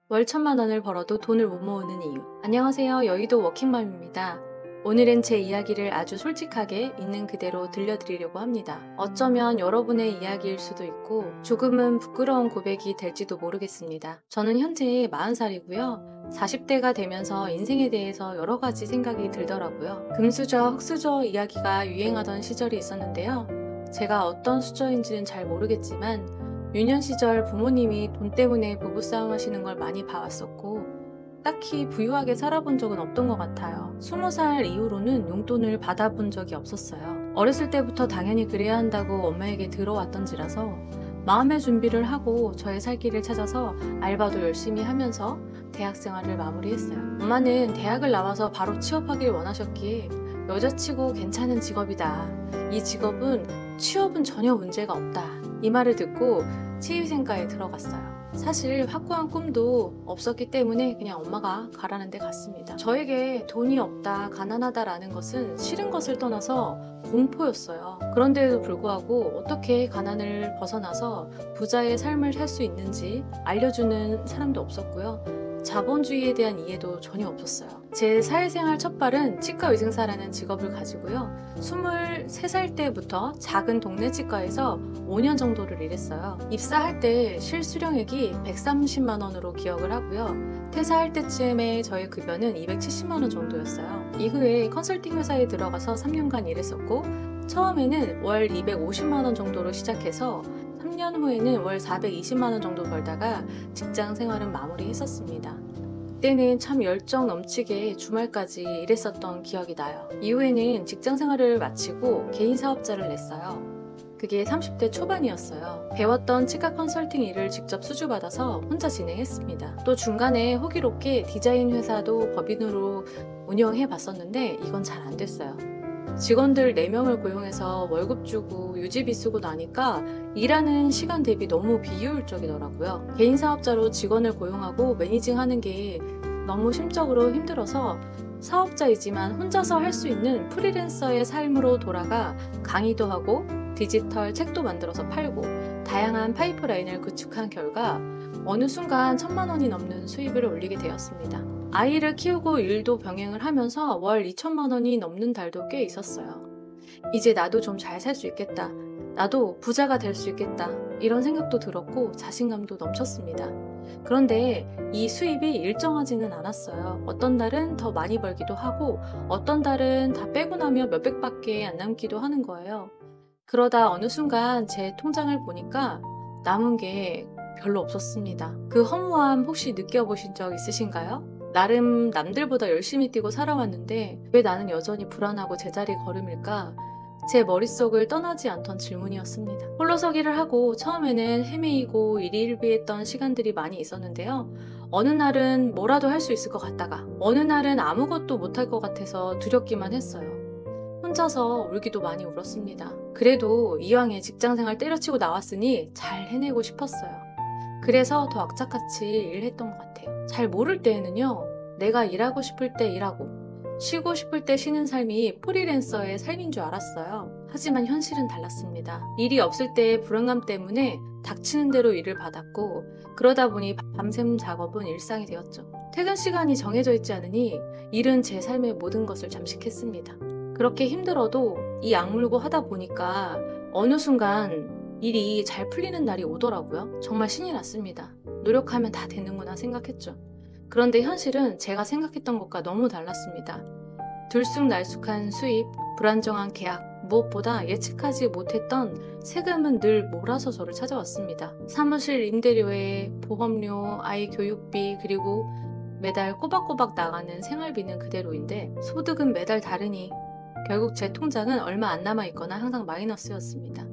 월 1,000만 원을 벌어도 돈을 못 모으는 이유. 안녕하세요. 여의도 워킹맘입니다. 오늘은 제 이야기를 아주 솔직하게 있는 그대로 들려드리려고 합니다. 어쩌면 여러분의 이야기일 수도 있고 조금은 부끄러운 고백이 될지도 모르겠습니다. 저는 현재 40살이고요. 40대가 되면서 인생에 대해서 여러 가지 생각이 들더라고요. 금수저, 흑수저 이야기가 유행하던 시절이 있었는데요. 제가 어떤 수저인지는 잘 모르겠지만 유년 시절 부모님이 돈 때문에 부부싸움 하시는 걸 많이 봐왔었고 딱히 부유하게 살아본 적은 없던 것 같아요. 20살 이후로는 용돈을 받아본 적이 없었어요. 어렸을 때부터 당연히 그래야 한다고 엄마에게 들어왔던지라서 마음의 준비를 하고 저의 살 길을 찾아서 알바도 열심히 하면서 대학 생활을 마무리했어요. 엄마는 대학을 나와서 바로 취업하길 원하셨기에 여자치고 괜찮은 직업이다. 이 직업은 취업은 전혀 문제가 없다. 이 말을 듣고 치위생과에 들어갔어요. 사실 확고한 꿈도 없었기 때문에 그냥 엄마가 가라는 데 갔습니다. 저에게 돈이 없다, 가난하다라는 것은 싫은 것을 떠나서 공포였어요. 그런데도 불구하고 어떻게 가난을 벗어나서 부자의 삶을 살 수 있는지 알려주는 사람도 없었고요. 자본주의에 대한 이해도 전혀 없었어요. 제 사회생활 첫발은 치과의생사라는 직업을 가지고요. 23살 때부터 작은 동네 치과에서 5년 정도를 일했어요. 입사할 때 실수령액이 130만 원으로 기억을 하고요. 퇴사할 때쯤에 저의 급여는 270만 원 정도였어요. 이후에 컨설팅 회사에 들어가서 3년간 일했었고 처음에는 월 250만 원 정도로 시작해서 3년 후에는 월 420만 원 정도 벌다가 직장 생활은 마무리했었습니다. 그때는 참 열정 넘치게 주말까지 일했었던 기억이 나요. 이후에는 직장 생활을 마치고 개인 사업자를 냈어요. 그게 30대 초반이었어요. 배웠던 치과 컨설팅 일을 직접 수주받아서 혼자 진행했습니다. 또 중간에 호기롭게 디자인 회사도 법인으로 운영해 봤었는데 이건 잘 안 됐어요. 직원들 4명을 고용해서 월급 주고 유지비 쓰고 나니까 일하는 시간 대비 너무 비효율적이더라고요. 개인 사업자로 직원을 고용하고 매니징하는 게 너무 심적으로 힘들어서 사업자이지만 혼자서 할 수 있는 프리랜서의 삶으로 돌아가 강의도 하고 디지털 책도 만들어서 팔고 다양한 파이프라인을 구축한 결과 어느 순간 1,000만 원이 넘는 수입을 올리게 되었습니다. 아이를 키우고 일도 병행을 하면서 월 2,000만 원이 넘는 달도 꽤 있었어요. 이제 나도 좀 잘 살 수 있겠다. 나도 부자가 될 수 있겠다. 이런 생각도 들었고 자신감도 넘쳤습니다. 그런데 이 수입이 일정하지는 않았어요. 어떤 달은 더 많이 벌기도 하고 어떤 달은 다 빼고 나면 몇백밖에 안 남기도 하는 거예요. 그러다 어느 순간 제 통장을 보니까 남은 게 별로 없었습니다. 그 허무함 혹시 느껴보신 적 있으신가요? 나름 남들보다 열심히 뛰고 살아왔는데 왜 나는 여전히 불안하고 제자리 걸음일까? 제 머릿속을 떠나지 않던 질문이었습니다. 홀로서기를 하고 처음에는 헤매이고 일희일비했던 시간들이 많이 있었는데요. 어느 날은 뭐라도 할 수 있을 것 같다가 어느 날은 아무것도 못할 것 같아서 두렵기만 했어요. 혼자서 울기도 많이 울었습니다. 그래도 이왕에 직장생활 때려치고 나왔으니 잘 해내고 싶었어요. 그래서 더 악착같이 일했던 것 같아요. 잘 모를 때에는요. 내가 일하고 싶을 때 일하고 쉬고 싶을 때 쉬는 삶이 프리랜서의 삶인 줄 알았어요. 하지만 현실은 달랐습니다. 일이 없을 때의 불안감 때문에 닥치는 대로 일을 받았고 그러다 보니 밤샘 작업은 일상이 되었죠. 퇴근 시간이 정해져 있지 않으니 일은 제 삶의 모든 것을 잠식했습니다. 그렇게 힘들어도 이 악물고 하다 보니까 어느 순간 일이 잘 풀리는 날이 오더라고요. 정말 신이 났습니다. 노력하면 다 되는구나 생각했죠. 그런데 현실은 제가 생각했던 것과 너무 달랐습니다. 들쑥날쑥한 수입, 불안정한 계약, 무엇보다 예측하지 못했던 세금은 늘 몰아서 저를 찾아왔습니다. 사무실 임대료에 보험료, 아이 교육비, 그리고 매달 꼬박꼬박 나가는 생활비는 그대로인데 소득은 매달 다르니 결국 제 통장은 얼마 안 남아있거나 항상 마이너스였습니다.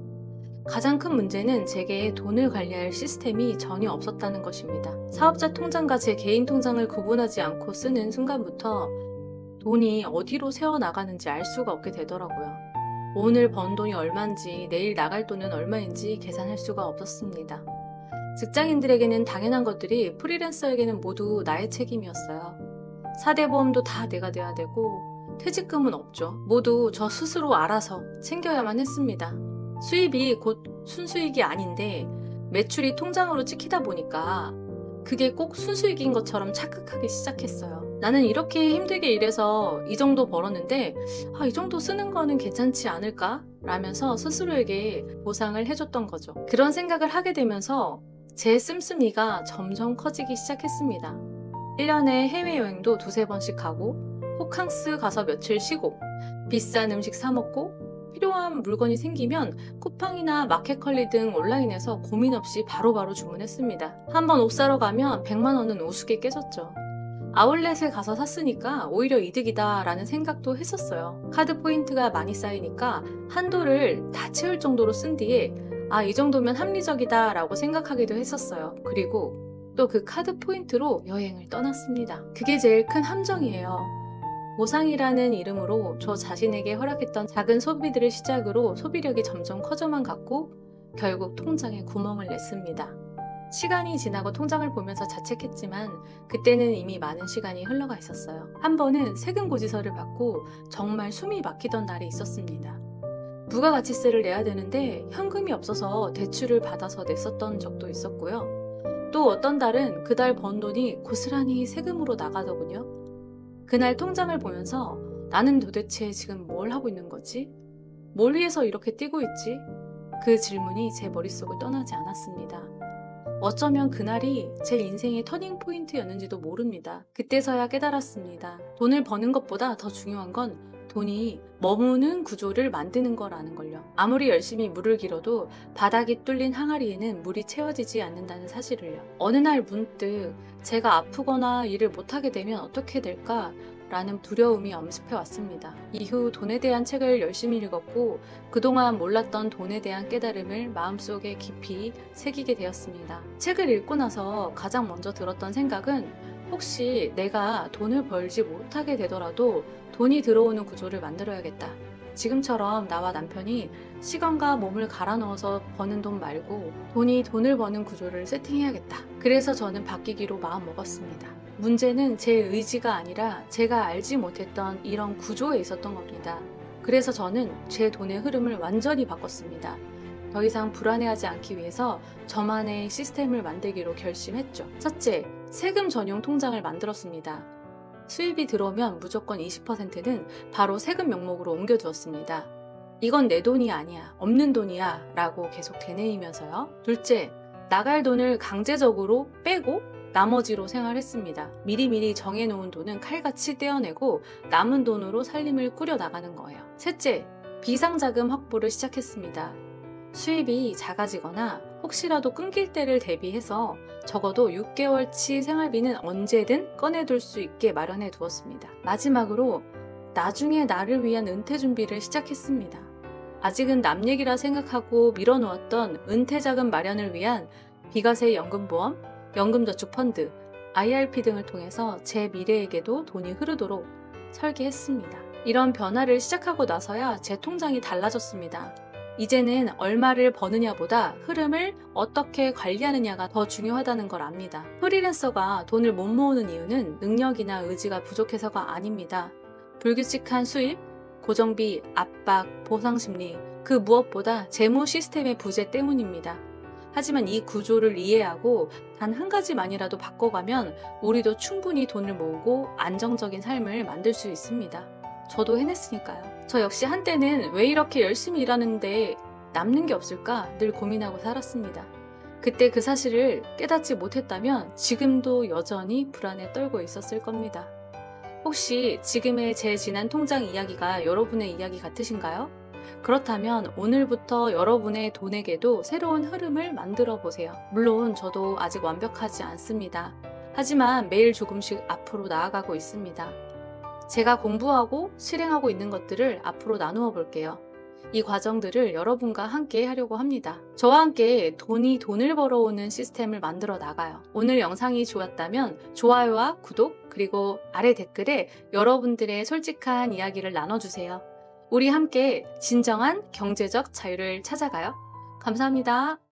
가장 큰 문제는 제게 돈을 관리할 시스템이 전혀 없었다는 것입니다. 사업자 통장과 제 개인 통장을 구분하지 않고 쓰는 순간부터 돈이 어디로 새어나가는지 알 수가 없게 되더라고요. 오늘 번 돈이 얼마인지 내일 나갈 돈은 얼마인지 계산할 수가 없었습니다. 직장인들에게는 당연한 것들이 프리랜서에게는 모두 나의 책임이었어요. 4대 보험도 다 내가 내야 되고 퇴직금은 없죠. 모두 저 스스로 알아서 챙겨야만 했습니다. 수입이 곧 순수익이 아닌데 매출이 통장으로 찍히다 보니까 그게 꼭 순수익인 것처럼 착각하기 시작했어요. 나는 이렇게 힘들게 일해서 이 정도 벌었는데 이 정도 쓰는 거는 괜찮지 않을까? 라면서 스스로에게 보상을 해줬던 거죠. 그런 생각을 하게 되면서 제 씀씀이가 점점 커지기 시작했습니다. 1년에 해외여행도 두세 번씩 가고 호캉스 가서 며칠 쉬고 비싼 음식 사 먹고 필요한 물건이 생기면 쿠팡이나 마켓컬리 등 온라인에서 고민 없이 바로바로 주문했습니다. 한번 옷 사러 가면 100만 원은 우습게 깨졌죠. 아울렛에 가서 샀으니까 오히려 이득이다 라는 생각도 했었어요. 카드 포인트가 많이 쌓이니까 한도를 다 채울 정도로 쓴 뒤에 이 정도면 합리적이다 라고 생각하기도 했었어요. 그리고 또 그 카드 포인트로 여행을 떠났습니다. 그게 제일 큰 함정이에요. 보상이라는 이름으로 저 자신에게 허락했던 작은 소비들을 시작으로 소비력이 점점 커져만 갔고 결국 통장에 구멍을 냈습니다. 시간이 지나고 통장을 보면서 자책했지만 그때는 이미 많은 시간이 흘러가 있었어요. 한 번은 세금 고지서를 받고 정말 숨이 막히던 날이 있었습니다. 부가가치세를 내야 되는데 현금이 없어서 대출을 받아서 냈었던 적도 있었고요. 또 어떤 달은 그달 번 돈이 고스란히 세금으로 나가더군요. 그날 통장을 보면서 나는 도대체 지금 뭘 하고 있는 거지? 뭘 위해서 이렇게 뛰고 있지? 그 질문이 제 머릿속을 떠나지 않았습니다. 어쩌면 그날이 제 인생의 터닝 포인트였는지도 모릅니다. 그때서야 깨달았습니다. 돈을 버는 것보다 더 중요한 건 돈이 머무는 구조를 만드는 거라는 걸요. 아무리 열심히 물을 길어도 바닥이 뚫린 항아리에는 물이 채워지지 않는다는 사실을요. 어느 날 문득 제가 아프거나 일을 못하게 되면 어떻게 될까? 라는 두려움이 엄습해 왔습니다. 이후 돈에 대한 책을 열심히 읽었고 그동안 몰랐던 돈에 대한 깨달음을 마음속에 깊이 새기게 되었습니다. 책을 읽고 나서 가장 먼저 들었던 생각은 혹시 내가 돈을 벌지 못하게 되더라도 돈이 들어오는 구조를 만들어야겠다. 지금처럼 나와 남편이 시간과 몸을 갈아 넣어서 버는 돈 말고 돈을 버는 구조를 세팅해야겠다. 그래서 저는 바뀌기로 마음먹었습니다. 문제는 제 의지가 아니라 제가 알지 못했던 이런 구조에 있었던 겁니다. 그래서 저는 제 돈의 흐름을 완전히 바꿨습니다. 더 이상 불안해하지 않기 위해서 저만의 시스템을 만들기로 결심했죠. 첫째, 세금 전용 통장을 만들었습니다. 수입이 들어오면 무조건 20%는 바로 세금 명목으로 옮겨두었습니다. 이건 내 돈이 아니야, 없는 돈이야 라고 계속 되뇌이면서요. 둘째, 나갈 돈을 강제적으로 빼고 나머지로 생활했습니다. 미리미리 정해놓은 돈은 칼같이 떼어내고 남은 돈으로 살림을 꾸려나가는 거예요. 셋째, 비상자금 확보를 시작했습니다. 수입이 작아지거나 혹시라도 끊길 때를 대비해서 적어도 6개월치 생활비는 언제든 꺼내둘 수 있게 마련해 두었습니다. 마지막으로 나중에 나를 위한 은퇴 준비를 시작했습니다. 아직은 남 얘기라 생각하고 밀어놓았던 은퇴자금 마련을 위한 비과세 연금보험, 연금저축펀드, IRP 등을 통해서 제 미래에게도 돈이 흐르도록 설계했습니다. 이런 변화를 시작하고 나서야 제 통장이 달라졌습니다. 이제는 얼마를 버느냐보다 흐름을 어떻게 관리하느냐가 더 중요하다는 걸 압니다. 프리랜서가 돈을 못 모으는 이유는 능력이나 의지가 부족해서가 아닙니다. 불규칙한 수입, 고정비, 압박, 보상심리, 그 무엇보다 재무 시스템의 부재 때문입니다. 하지만 이 구조를 이해하고 단 한 가지만이라도 바꿔가면 우리도 충분히 돈을 모으고 안정적인 삶을 만들 수 있습니다. 저도 해냈으니까요. 저 역시 한때는 왜 이렇게 열심히 일하는데 남는 게 없을까 늘 고민하고 살았습니다. 그때 그 사실을 깨닫지 못했다면 지금도 여전히 불안에 떨고 있었을 겁니다. 혹시 지금의 제 지난 통장 이야기가 여러분의 이야기 같으신가요? 그렇다면 오늘부터 여러분의 돈에게도 새로운 흐름을 만들어 보세요. 물론 저도 아직 완벽하지 않습니다. 하지만 매일 조금씩 앞으로 나아가고 있습니다. 제가 공부하고 실행하고 있는 것들을 앞으로 나누어 볼게요. 이 과정들을 여러분과 함께 하려고 합니다. 저와 함께 돈을 벌어오는 시스템을 만들어 나가요. 오늘 영상이 좋았다면 좋아요와 구독 그리고 아래 댓글에 여러분들의 솔직한 이야기를 나눠주세요. 우리 함께 진정한 경제적 자유를 찾아가요. 감사합니다.